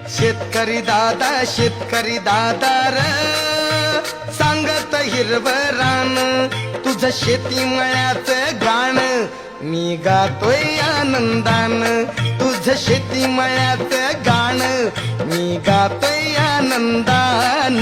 शेतकरी दादा र सांगत हिरवं रान तुझं शेती मळ्याचं गाण मी गातोय आनंदान तुझं शेती मळ्याचं गाण मी गातोय आनंदान